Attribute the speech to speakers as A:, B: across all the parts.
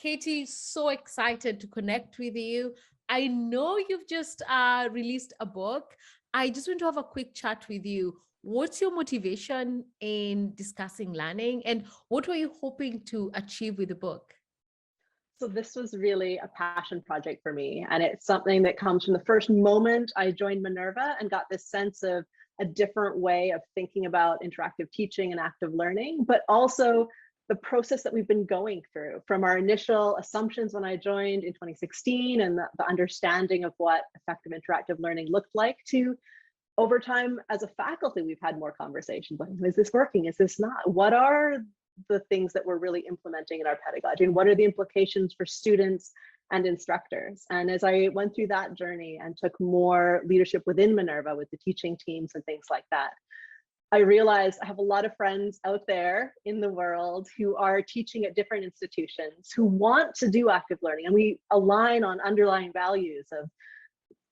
A: Katie, so excited to connect with you. I know you've just released a book. I just want to have a quick chat with you. What's your motivation in discussing learning, and what were you hoping to achieve with the book?
B: So this was really a passion project for me. And it's something that comes from the first moment I joined Minerva and got this sense of a different way of thinking about interactive teaching and active learning, but also the process that we've been going through from our initial assumptions when I joined in 2016 and the understanding of what effective interactive learning looked like to over time as a faculty, we've had more conversations like, is this working? Is this not? What are the things that we're really implementing in our pedagogy, and what are the implications for students and instructors? And as I went through that journey and took more leadership within Minerva with the teaching teams and things like that, I realized I have a lot of friends out there in the world who are teaching at different institutions who want to do active learning, and we align on underlying values of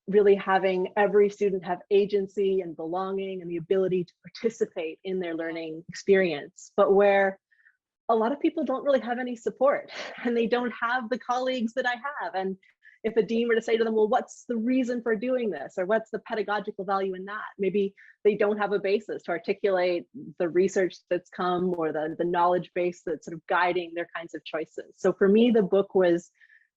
B: really having every student have agency and belonging and the ability to participate in their learning experience, but where a lot of people don't really have any support and they don't have the colleagues that I have. And if a dean were to say to them, well, what's the reason for doing this? Or what's the pedagogical value in that? Maybe they don't have a basis to articulate the research that's come or the knowledge base that's sort of guiding their kinds of choices. So for me, the book was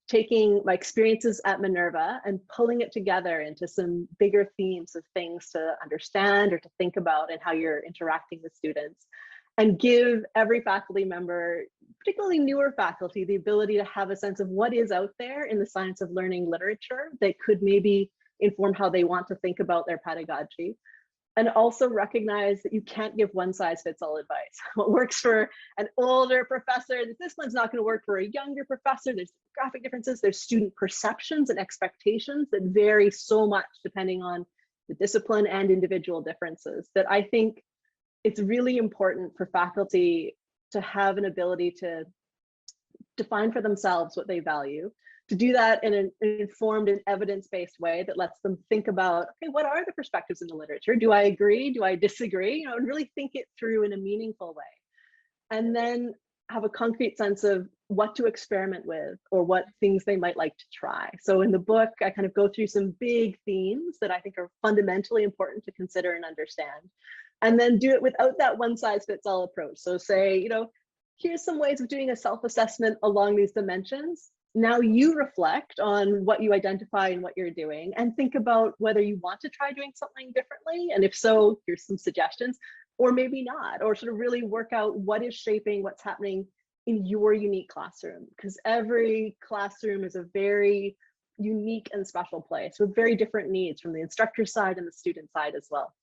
B: taking my experiences at Minerva and pulling it together into some bigger themes of things to understand or to think about and how you're interacting with students, and give every faculty member, particularly newer faculty, the ability to have a sense of what is out there in the science of learning literature that could maybe inform how they want to think about their pedagogy. And also recognize that you can't give one size fits all advice. What works for an older professor, this one's not going to work for a younger professor. There's graphic differences, there's student perceptions and expectations that vary so much depending on the discipline and individual differences, that I think it's really important for faculty to have an ability to define for themselves what they value, to do that in an informed and evidence-based way that lets them think about, okay, what are the perspectives in the literature? Do I agree? Do I disagree? You know, and really think it through in a meaningful way. And then have a concrete sense of what to experiment with or what things they might like to try. So in the book, I kind of go through some big themes that I think are fundamentally important to consider and understand, and then do it without that one size fits all approach. So say, you know, here's some ways of doing a self-assessment along these dimensions. Now you reflect on what you identify and what you're doing and think about whether you want to try doing something differently. And if so, here's some suggestions, or maybe not, or sort of really work out what is shaping what's happening in your unique classroom, because every classroom is a very unique and special place with very different needs from the instructor side and the student side as well.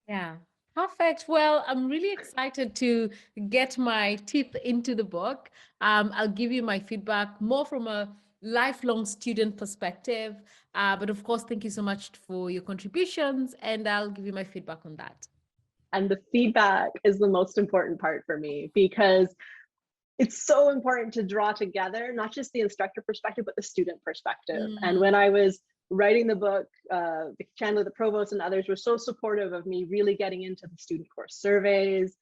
A: Yeah. Perfect. Well, I'm really excited to get my teeth into the book. I'll give you my feedback more from a lifelong student perspective. But of course, thank you so much for your contributions, and I'll give you my feedback on that.
B: And the feedback is the most important part for me, because it's so important to draw together not just the instructor perspective, but the student perspective. And when I was writing the book, Chandler, the provost, and others were so supportive of me really getting into the student course surveys,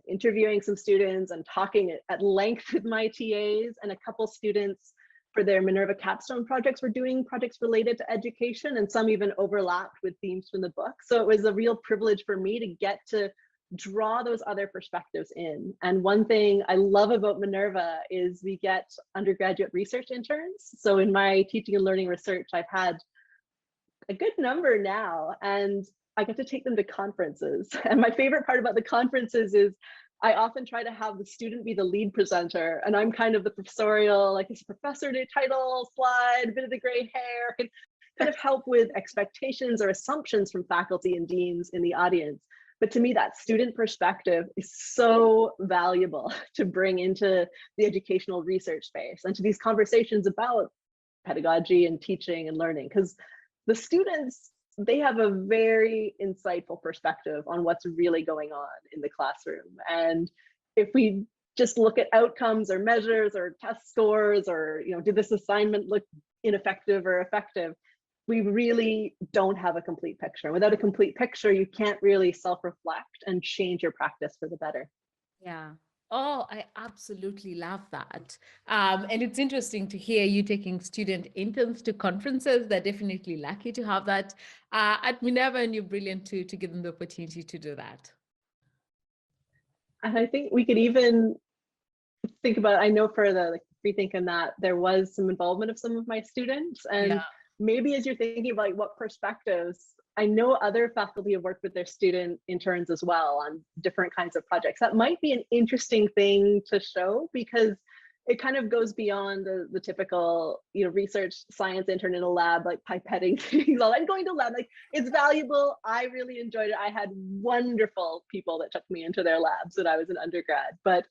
B: interviewing some students and talking at length with my TAs, and a couple students for their Minerva capstone projects were doing projects related to education, and some even overlapped with themes from the book. So it was a real privilege for me to get to draw those other perspectives in. And one thing I love about Minerva is we get undergraduate research interns. So in my teaching and learning research, I've had a good number now, and I get to take them to conferences. And my favorite part about the conferences is I often try to have the student be the lead presenter, and I'm kind of the professorial, like this professor title slide, a bit of the gray hair, and kind of help with expectations or assumptions from faculty and deans in the audience. But to me, that student perspective is so valuable to bring into the educational research space and to these conversations about pedagogy and teaching and learning, because the students, they have a very insightful perspective on what's really going on in the classroom. And if we just look at outcomes or measures or test scores, or, you know, did this assignment look ineffective or effective, we really don't have a complete picture. Without a complete picture, you can't really self-reflect and change your practice for the better.
A: Yeah. Oh, I absolutely love that. And it's interesting to hear you taking student interns to conferences. They're definitely lucky to have that at Minerva, and you're brilliant to give them the opportunity to do that.
B: And I think we could even think about, I know for the like free think and that there was some involvement of some of my students,
A: Yeah.
B: and maybe as you're thinking about like what perspectives, I know other faculty have worked with their student interns as well on different kinds of projects. That might be an interesting thing to show, because it kind of goes beyond the typical, you know, research science intern in a lab, like pipetting things. I'm going to lab, like it's valuable. I really enjoyed it. I had wonderful people that took me into their labs when I was an undergrad. But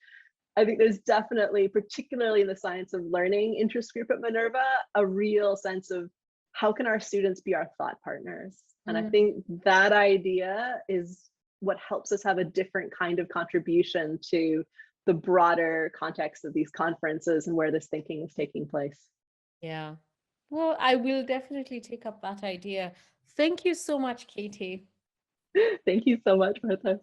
B: I think there's definitely, particularly in the science of learning interest group at Minerva, a real sense of how can our students be our thought partners? And I
A: Mm.
B: think that idea is what helps us have a different kind of contribution to the broader context of these conferences and where this thinking is taking place.
A: Yeah. Well, I will definitely take up that idea. Thank you so much, Katie.
B: Thank you so much, Martha.